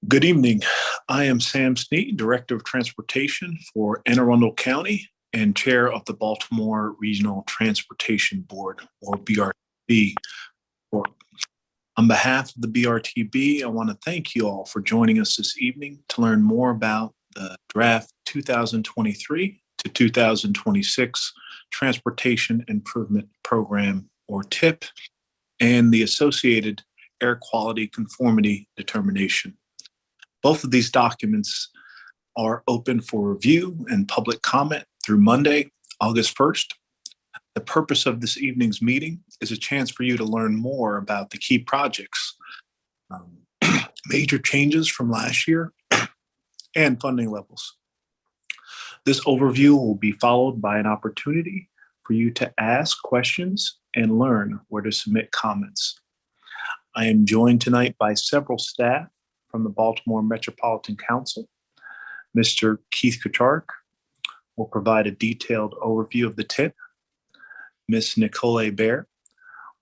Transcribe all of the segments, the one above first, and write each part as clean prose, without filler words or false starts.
Good evening. I am Sam Snead, Director of Transportation for Anne Arundel County and Chair of the Baltimore Regional Transportation Board, or BRTB. On behalf of the BRTB, I want to thank you all for joining us this evening to learn more about the draft 2023 to 2026 Transportation Improvement Program, or TIP, and the associated Air Quality Conformity Determination. Both of these documents are open for review and public comment through Monday, August 1st. The purpose of this evening's meeting is a chance for you to learn more about the key projects, major changes from last year, and funding levels. This overview will be followed by an opportunity for you to ask questions and learn where to submit comments. I am joined tonight by several staff from the Baltimore Metropolitan Council. Mr. Keith Kucharek will provide a detailed overview of the TIP. Ms. Nicole Baer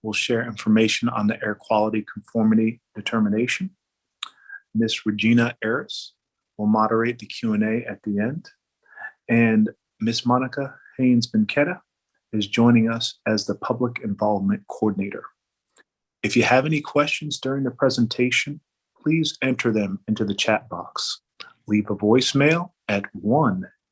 will share information on the Air Quality Conformity Determination. Ms. Regina Aris will moderate the Q&A at the end. And Ms. Monica Haynes-Benketta is joining us as the Public Involvement Coordinator. If you have any questions during the presentation, please enter them into the chat box. Leave a voicemail at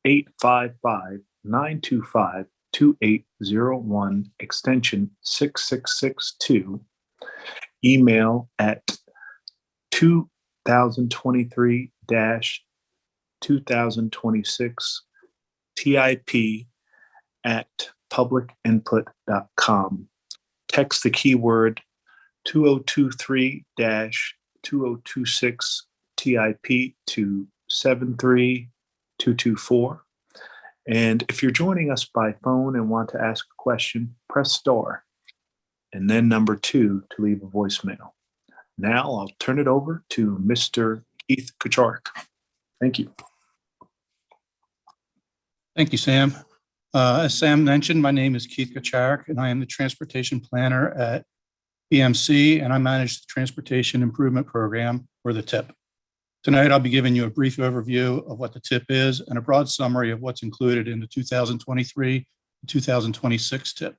1-855-925-2801, extension 6662. Email at 2023-2026 tip@publicinput.com. Text the keyword 2023-2026 TIP to 73224. And if you're joining us by phone and want to ask a question, press star and then number 2 to leave a voicemail. Now I'll turn it over to Mr. Keith Kucharek. Thank you. Thank you, Sam. As Sam mentioned, my name is Keith Kucharek, and I am the Transportation Planner at BMC, and I manage the Transportation Improvement Program, or the TIP. Tonight, I'll be giving you a brief overview of what the TIP is and a broad summary of what's included in the 2023-2026 TIP.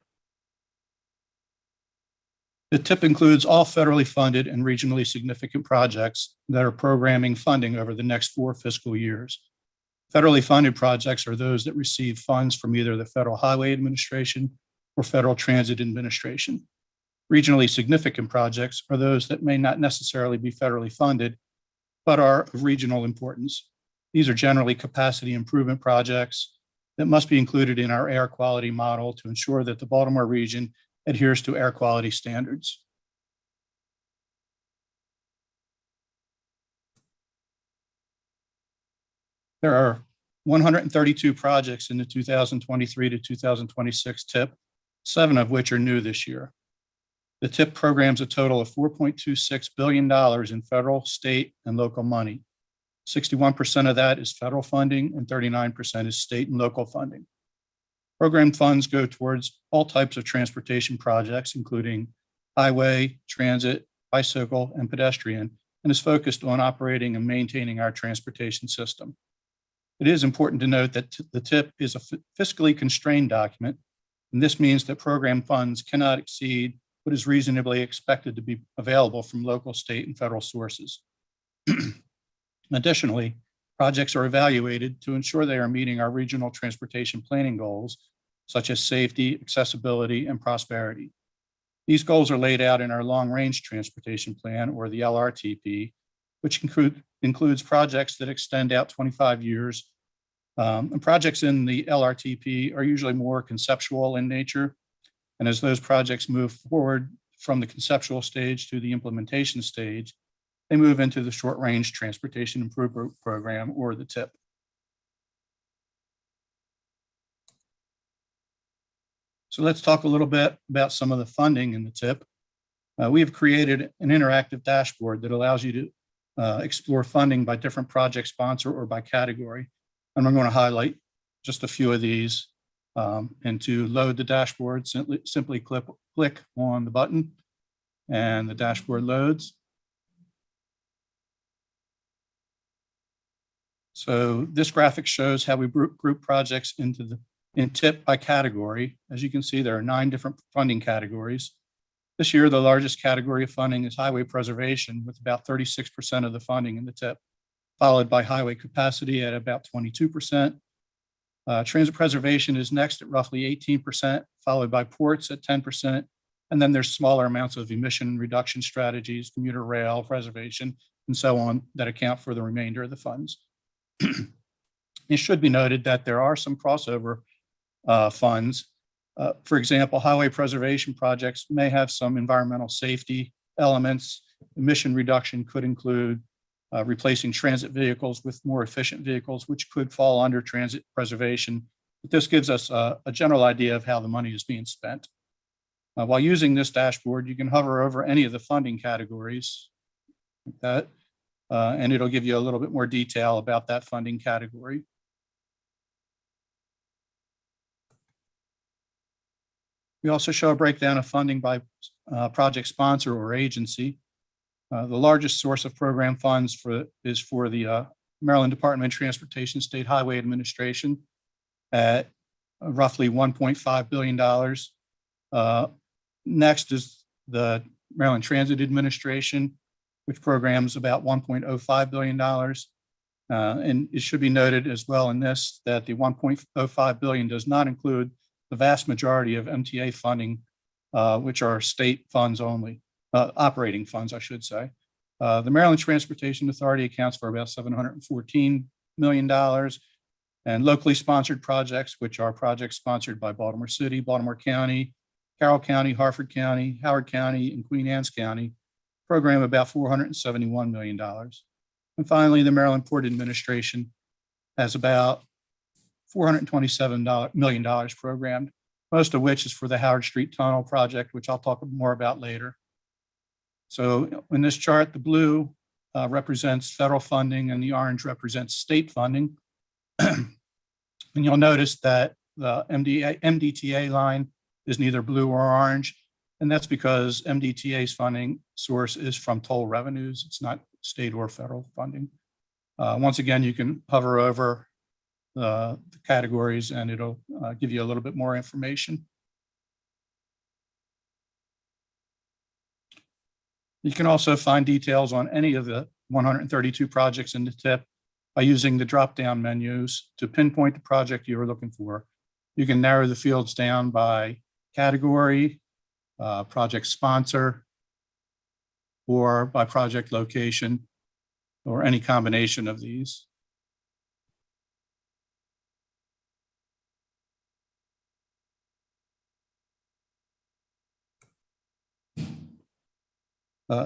The TIP includes all federally funded and regionally significant projects that are programming funding over the next 4 fiscal years. Federally funded projects are those that receive funds from either the Federal Highway Administration or Federal Transit Administration. Regionally significant projects are those that may not necessarily be federally funded, but are of regional importance. These are generally capacity improvement projects that must be included in our air quality model to ensure that the Baltimore region adheres to air quality standards. There are 132 projects in the 2023 to 2026 TIP, 7 of which are new this year. The TIP programs a total of $4.26 billion in federal, state, and local money. 61% of that is federal funding and 39% is state and local funding. Program funds go towards all types of transportation projects, including highway, transit, bicycle, and pedestrian, and is focused on operating and maintaining our transportation system. It is important to note that the TIP is a fiscally constrained document, and this means that program funds cannot exceed what is reasonably expected to be available from local, state, and federal sources. Additionally, projects are evaluated to ensure they are meeting our regional transportation planning goals, such as safety, accessibility, and prosperity. These goals are laid out in our long-range transportation plan, or the LRTP, which includes projects that extend out 25 years. And projects in the LRTP are usually more conceptual in nature. And as those projects move forward from the conceptual stage to the implementation stage, they move into the short-range transportation improvement program, or the TIP. So let's talk a little bit about some of the funding in the TIP. We have created an interactive dashboard that allows you to explore funding by different project sponsor or by category. And I'm going to highlight just a few of these. And to load the dashboard, simply click on the button and the dashboard loads. So this graphic shows how we group projects in TIP by category. As you can see, there are 9 different funding categories. This year, the largest category of funding is highway preservation, with about 36% of the funding in the TIP, followed by highway capacity at about 22%. Transit preservation is next at roughly 18%, followed by ports at 10%. And then there's smaller amounts of emission reduction strategies, commuter rail, preservation, and so on that account for the remainder of the funds. It should be noted that there are some crossover funds. For example, highway preservation projects may have some environmental safety elements. Emission reduction could include replacing transit vehicles with more efficient vehicles, which could fall under transit preservation. But this gives us a general idea of how the money is being spent. While using this dashboard, you can hover over any of the funding categories like that, and it'll give you a little bit more detail about that funding category. We also show a breakdown of funding by project sponsor or agency. The largest source of program funds is for the Maryland Department of Transportation State Highway Administration at roughly $1.5 billion. Next is the Maryland Transit Administration, which programs about $1.05 billion. And it should be noted as well in this that the $1.05 billion does not include the vast majority of Mta funding, which are state funds only, operating funds, I should say. The Maryland Transportation Authority accounts for about $714 million, and locally sponsored projects, which are projects sponsored by Baltimore City, Baltimore County, Carroll County, Harford County, Howard County, and Queen Anne's County, program about $471 million. And finally, the Maryland Port Administration has about $427 million programmed, most of which is for the Howard Street Tunnel project, which I'll talk more about later. So in this chart, the blue represents federal funding and the orange represents state funding. And you'll notice that the Mdta line is neither blue or orange. And that's because Mdta's funding source is from toll revenues. It's not state or federal funding. Once again, you can hover over the categories and it'll give you a little bit more information. You can also find details on any of the 132 projects in the TIP by using the drop-down menus to pinpoint the project you are looking for. You can narrow the fields down by category, project sponsor, or by project location, or any combination of these.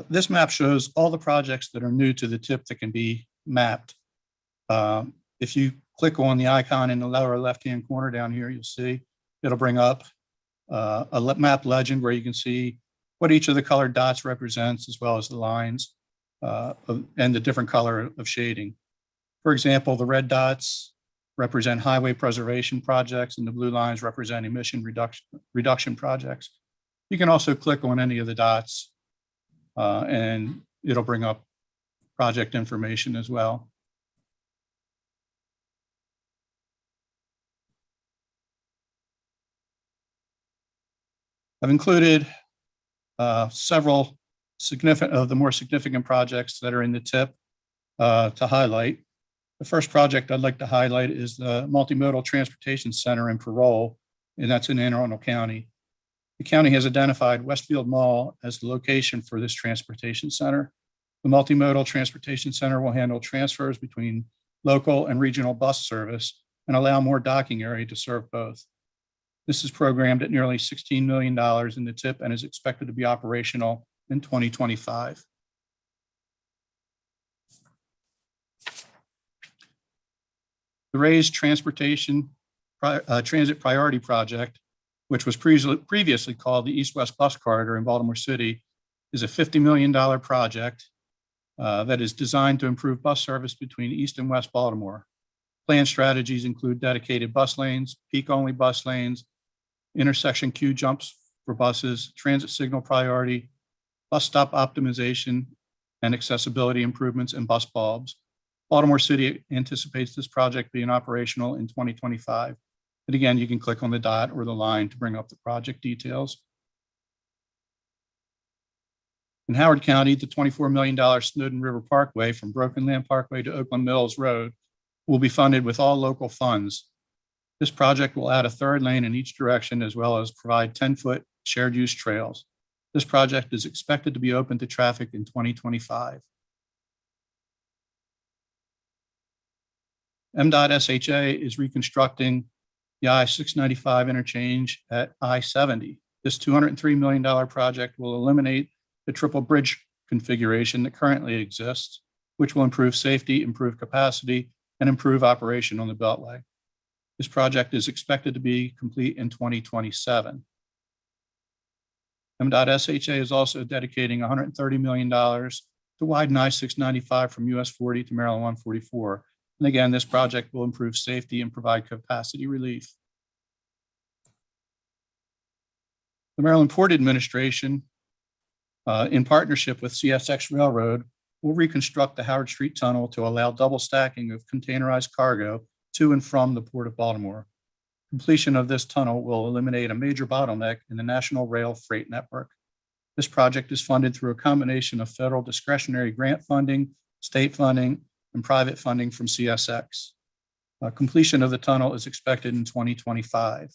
This map shows all the projects that are new to the TIP that can be mapped. If you click on the icon in the lower left-hand corner down here, you'll see it'll bring up a map legend where you can see what each of the colored dots represents, as well as the lines and the different color of shading. For example, the red dots represent highway preservation projects and the blue lines represent emission reduction projects. You can also click on any of the dots and it'll bring up project information as well. I've included several of the more significant projects that are in the TIP to highlight. The first project I'd like to highlight is the Multimodal Transportation Center in Parole, and that's in Anne Arundel County. The county has identified Westfield Mall as the location for this transportation center. The Multimodal Transportation Center will handle transfers between local and regional bus service and allow more docking area to serve both. This is programmed at nearly $16 million in the TIP and is expected to be operational in 2025. The Raised Transit Priority Project, which was previously called the East-West Bus Corridor in Baltimore City, is a $50 million project that is designed to improve bus service between East and West Baltimore. Planned strategies include dedicated bus lanes, peak-only bus lanes, intersection queue jumps for buses, transit signal priority, bus stop optimization, and accessibility improvements, and bus bulbs. Baltimore City anticipates this project being operational in 2025. And again, you can click on the dot or the line to bring up the project details. In Howard County, the $24 million Snowden River Parkway from Broken Land Parkway to Oakland Mills Road will be funded with all local funds. This project will add a third lane in each direction, as well as provide 10-foot shared use trails. This project is expected to be open to traffic in 2025. Mdot SHA is reconstructing the I-695 interchange at I-70. This $203 million project will eliminate the triple bridge configuration that currently exists, which will improve safety, improve capacity, and improve operation on the Beltway. This project is expected to be complete in 2027. Mdot SHA is also dedicating $130 million to widen I-695 from US 40 to Maryland 144. And again, this project will improve safety and provide capacity relief. The Maryland Port Administration, in partnership with CSX Railroad, will reconstruct the Howard Street Tunnel to allow double stacking of containerized cargo to and from the Port of Baltimore. Completion of this tunnel will eliminate a major bottleneck in the national rail freight network. This project is funded through a combination of federal discretionary grant funding, state funding, and private funding from CSX. Completion of the tunnel is expected in 2025.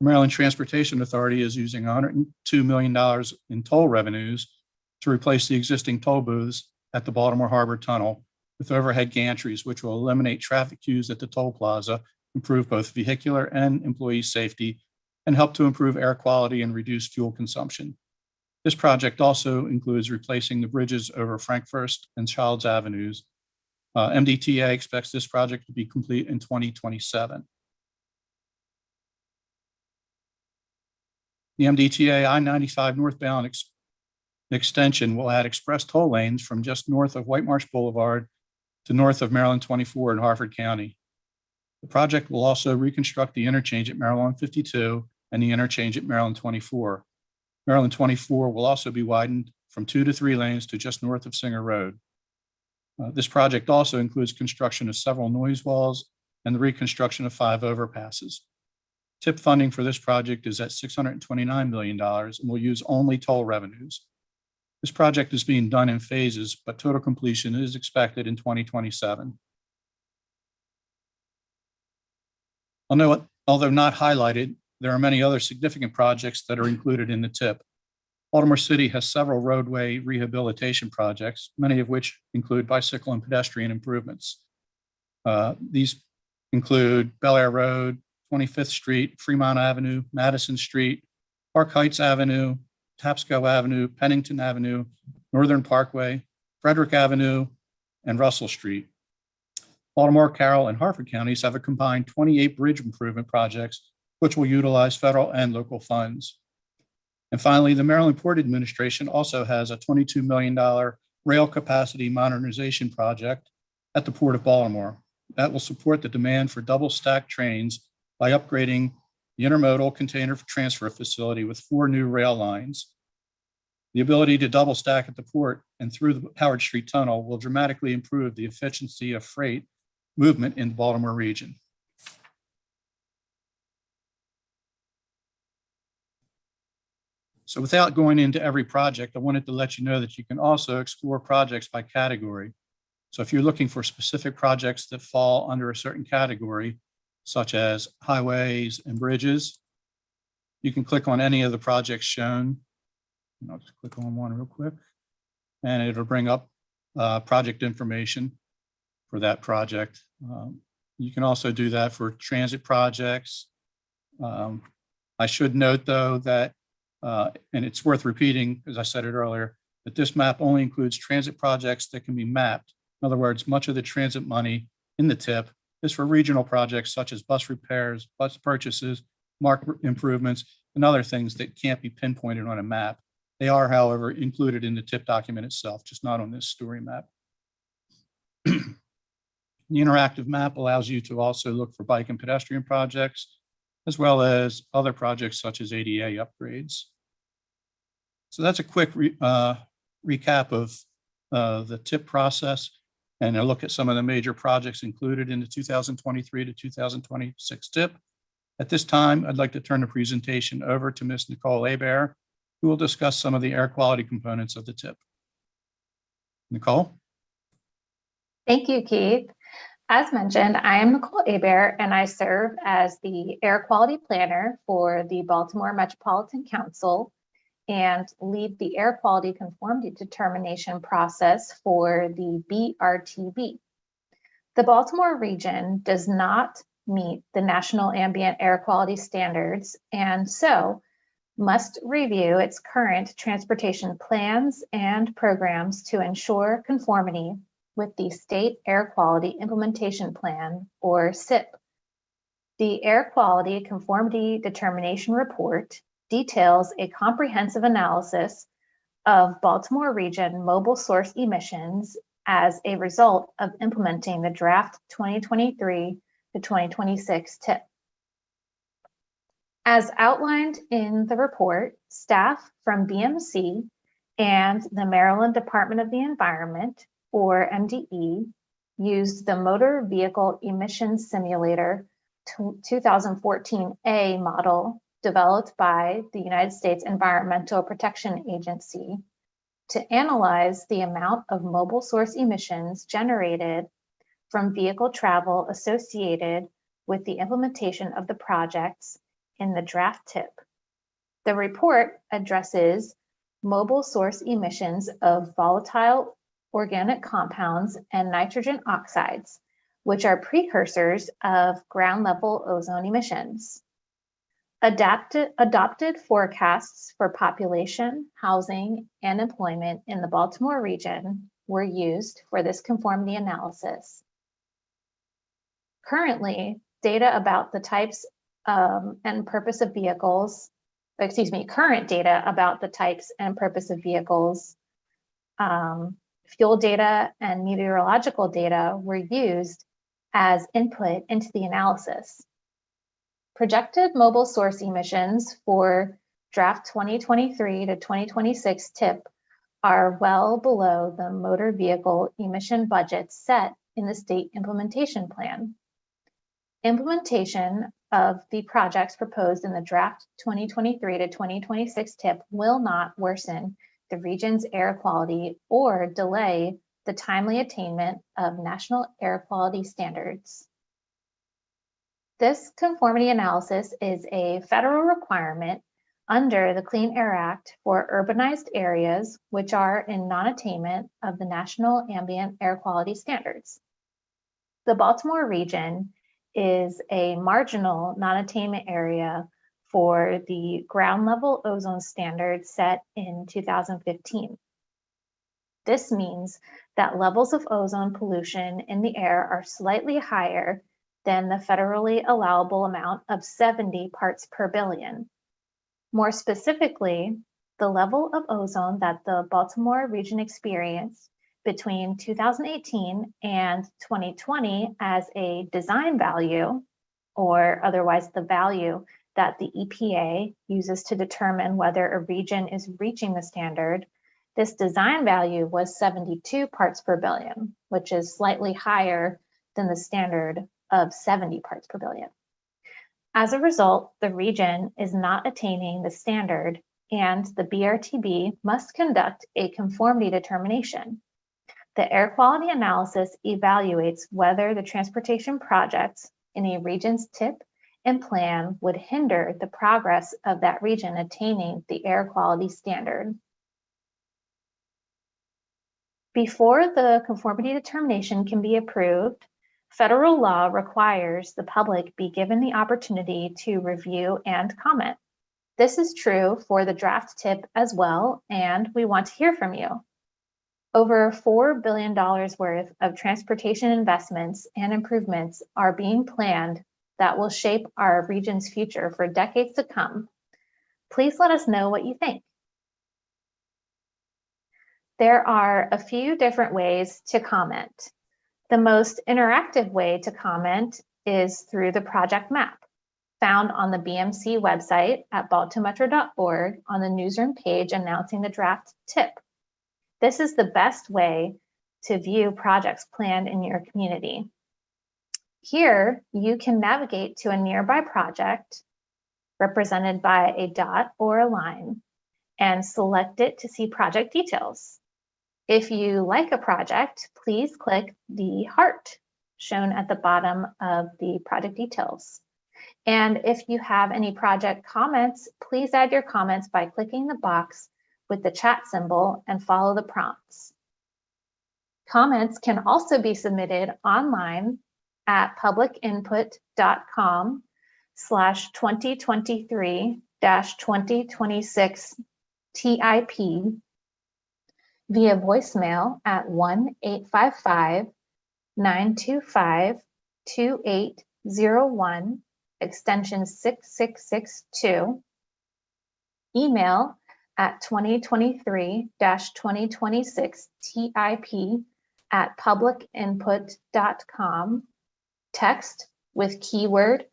The Maryland Transportation Authority is using $102 million in toll revenues to replace the existing toll booths at the Baltimore Harbor Tunnel with overhead gantries, which will eliminate traffic queues at the toll plaza, improve both vehicular and employee safety, and help to improve air quality and reduce fuel consumption. This project also includes replacing the bridges over Frankfurst and Childs Avenues. Mdta expects this project to be complete in 2027. The Mdta I-95 northbound extension will add express toll lanes from just north of White Marsh Boulevard to north of Maryland 24 in Harford County. The project will also reconstruct the interchange at Maryland 52 and the interchange at Maryland 24. Maryland 24 will also be widened from 2 to 3 lanes to just north of Singer Road. This project also includes construction of several noise walls and the reconstruction of 5 overpasses. TIP funding for this project is at $629 million and will use only toll revenues. This project is being done in phases, but total completion is expected in 2027. Although not highlighted, there are many other significant projects that are included in the TIP. Baltimore City has several roadway rehabilitation projects, many of which include bicycle and pedestrian improvements. These include Bel Air Road, 25th Street, Fremont Avenue, Madison Street, Park Heights Avenue, Tapsco Avenue, Pennington Avenue, Northern Parkway, Frederick Avenue, and Russell Street. Baltimore, Carroll, and Harford counties have a combined 28 bridge improvement projects, which will utilize federal and local funds. And finally, the Maryland Port Administration also has a $22 million rail capacity modernization project at the Port of Baltimore that will support the demand for double stack trains by upgrading the intermodal container transfer facility with 4 new rail lines. The ability to double stack at the port and through the Howard Street Tunnel will dramatically improve the efficiency of freight movement in the Baltimore region. So without going into every project, I wanted to let you know that you can also explore projects by category. So if you're looking for specific projects that fall under a certain category, such as highways and bridges, you can click on any of the projects shown. And I'll just click on one real quick, and it'll bring up project information for that project. You can also do that for transit projects. I should note, though, that, and it's worth repeating, as I said it earlier, that this map only includes transit projects that can be mapped. In other words, much of the transit money in the TIP is for regional projects such as bus repairs, bus purchases, market improvements, and other things that can't be pinpointed on a map. They are, however, included in the TIP document itself, just not on this story map. The interactive map allows you to also look for bike and pedestrian projects, as well as other projects such as ADA upgrades. So that's a quick recap of the TIP process and a look at some of the major projects included in the 2023 to 2026 TIP. At this time, I'd like to turn the presentation over to Ms. Nicole Hebert, who will discuss some of the air quality components of the TIP. Nicole? Thank you, Keith. As mentioned, I am Nicole Hebert, and I serve as the Air Quality Planner for the Baltimore Metropolitan Council and lead the Air Quality Conformity Determination process for the BRTB. The Baltimore region does not meet the National Ambient Air Quality Standards, and so must review its current transportation plans and programs to ensure conformity with the State Air Quality Implementation Plan, or SIP. The Air Quality Conformity Determination report details a comprehensive analysis of Baltimore region mobile source emissions as a result of implementing the draft 2023 to 2026 TIP. As outlined in the report, staff from BMC and the Maryland Department of the Environment, or MDE, used the Motor Vehicle Emissions Simulator 2014A model developed by the United States Environmental Protection Agency to analyze the amount of mobile source emissions generated from vehicle travel associated with the implementation of the projects in the draft TIP. The report addresses mobile source emissions of volatile organic compounds and nitrogen oxides, which are precursors of ground level ozone emissions. Adopted forecasts for population, housing, and employment in the Baltimore region were used for this conformity analysis. Currently, data about the types and purpose of vehicles, current data about the types and purpose of vehicles, fuel data, and meteorological data were used as input into the analysis. Projected mobile source emissions for draft 2023 to 2026 TIP are well below the motor vehicle emission budgets set in the state implementation plan. Implementation of the projects proposed in the draft 2023 to 2026 TIP will not worsen the region's air quality or delay the timely attainment of national air quality standards. This conformity analysis is a federal requirement under the Clean Air Act for urbanized areas which are in non-attainment of the national ambient air quality standards. The Baltimore region is a marginal non-attainment area for the ground level ozone standard set in 2015. This means that levels of ozone pollution in the air are slightly higher than the federally allowable amount of 70 parts per billion. More specifically, the level of ozone that the Baltimore region experienced between 2018 and 2020 as a design value, or otherwise the value that the EPA uses to determine whether a region is reaching the standard, this design value was 72 parts per billion, which is slightly higher than the standard of 70 parts per billion. As a result, the region is not attaining the standard, and the BRTB must conduct a conformity determination. The air quality analysis evaluates whether the transportation projects in a region's TIP and plan would hinder the progress of that region attaining the air quality standard. Before the conformity determination can be approved, federal law requires the public be given the opportunity to review and comment. This is true for the draft TIP as well, and we want to hear from you. Over $4 billion worth of transportation investments and improvements are being planned that will shape our region's future for decades to come. Please let us know what you think. There are a few different ways to comment. The most interactive way to comment is through the project map, found on the BMC website at baltimometro.org on the newsroom page announcing the draft TIP. This is the best way to view projects planned in your community. Here, you can navigate to a nearby project represented by a dot or a line and select it to see project details. If you like a project, please click the heart shown at the bottom of the project details. And if you have any project comments, please add your comments by clicking the box with the chat symbol and follow the prompts. Comments can also be submitted online at publicinput.com/2023-2026 TIP via voicemail at 1-855-925-2801, extension 6662, email at 2023-2026 TIP at publicinput.com, text with keyword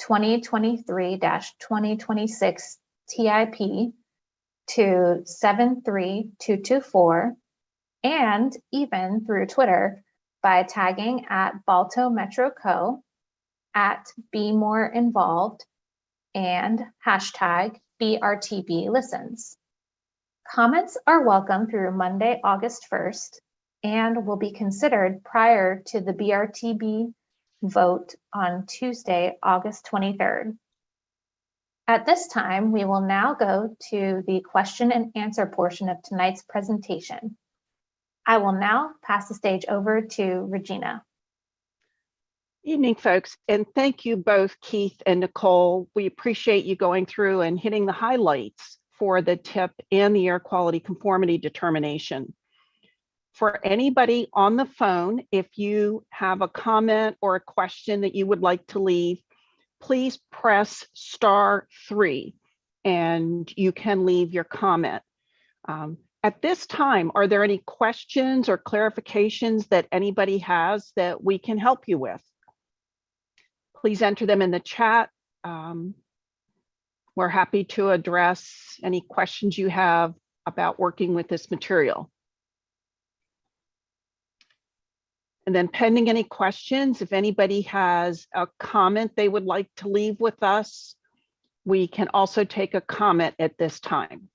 2023-2026 TIP to 73224, and even through Twitter by tagging at Balto Metro Co, at Be More Involved, and hashtag BRTB Listens. Comments are welcome through Monday, August 1st, and will be considered prior to the BRTB vote on Tuesday, August 23rd. At this time, we will now go to the question and answer portion of tonight's presentation. I will now pass the stage over to Regina. Evening, folks, and thank you both, Keith and Nicole. We appreciate you going through and hitting the highlights for the TIP and the Air Quality Conformity Determination. For anybody on the phone, if you have a comment or a question that you would like to leave, please press *3 and you can leave your comment. At this time, are there any questions or clarifications that anybody has that we can help you with? Please enter them in the chat. We're happy to address any questions you have about working with this material. And then pending any questions, if anybody has a comment they would like to leave with us, we can also take a comment at this time.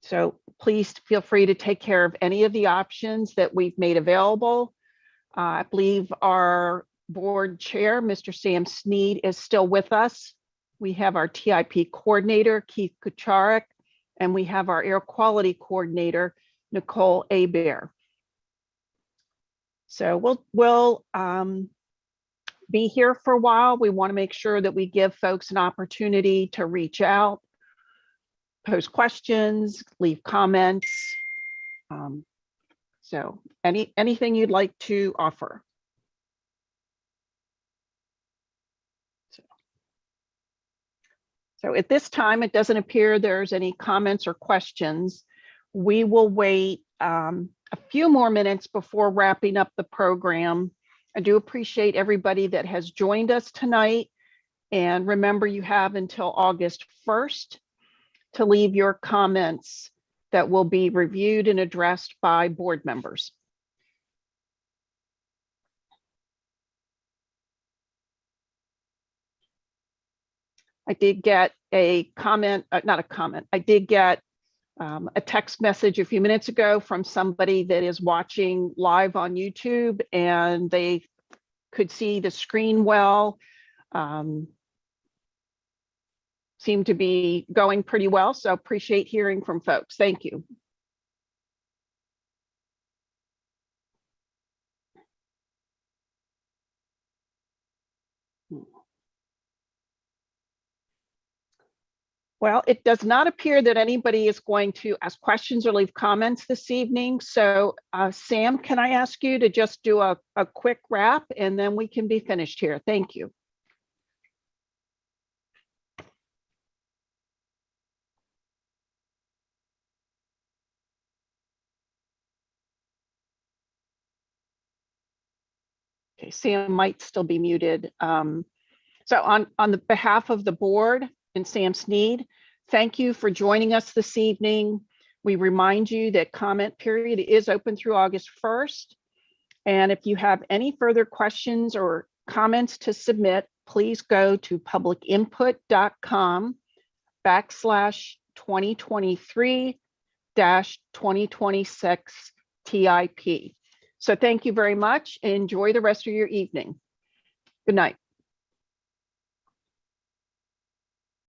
So please feel free to take care of any of the options that we've made available. I believe our board chair, Mr. Sam Sneed, is still with us. We have our TIP coordinator, Keith Kucharik, and we have our air quality coordinator, Nicole Hebert. So we'll be here for a while. We want to make sure that we give folks an opportunity to reach out, pose questions, leave comments. So anything you'd like to offer. So at this time, it doesn't appear there's any comments or questions. We will wait a few more minutes before wrapping up the program. I do appreciate everybody that has joined us tonight. And remember, you have until August 1st to leave your comments that will be reviewed and addressed by board members. I did get a comment, not a comment, I did get a text message a few minutes ago from somebody that is watching live on YouTube, and they could see the screen well. Seemed to be going pretty well, so appreciate hearing from folks. Thank you. Well, it does not appear that anybody is going to ask questions or leave comments this evening. So Sam, can I ask you to just do a quick wrap and then we can be finished here? Thank you. Okay, Sam might still be muted. So on the behalf of the board and Sam Sneed, thank you for joining us this evening. We remind you that comment period is open through August 1st. And if you have any further questions or comments to submit, please go to publicinput.com/2023-2026 TIP. So thank you very much and enjoy the rest of your evening. Good night.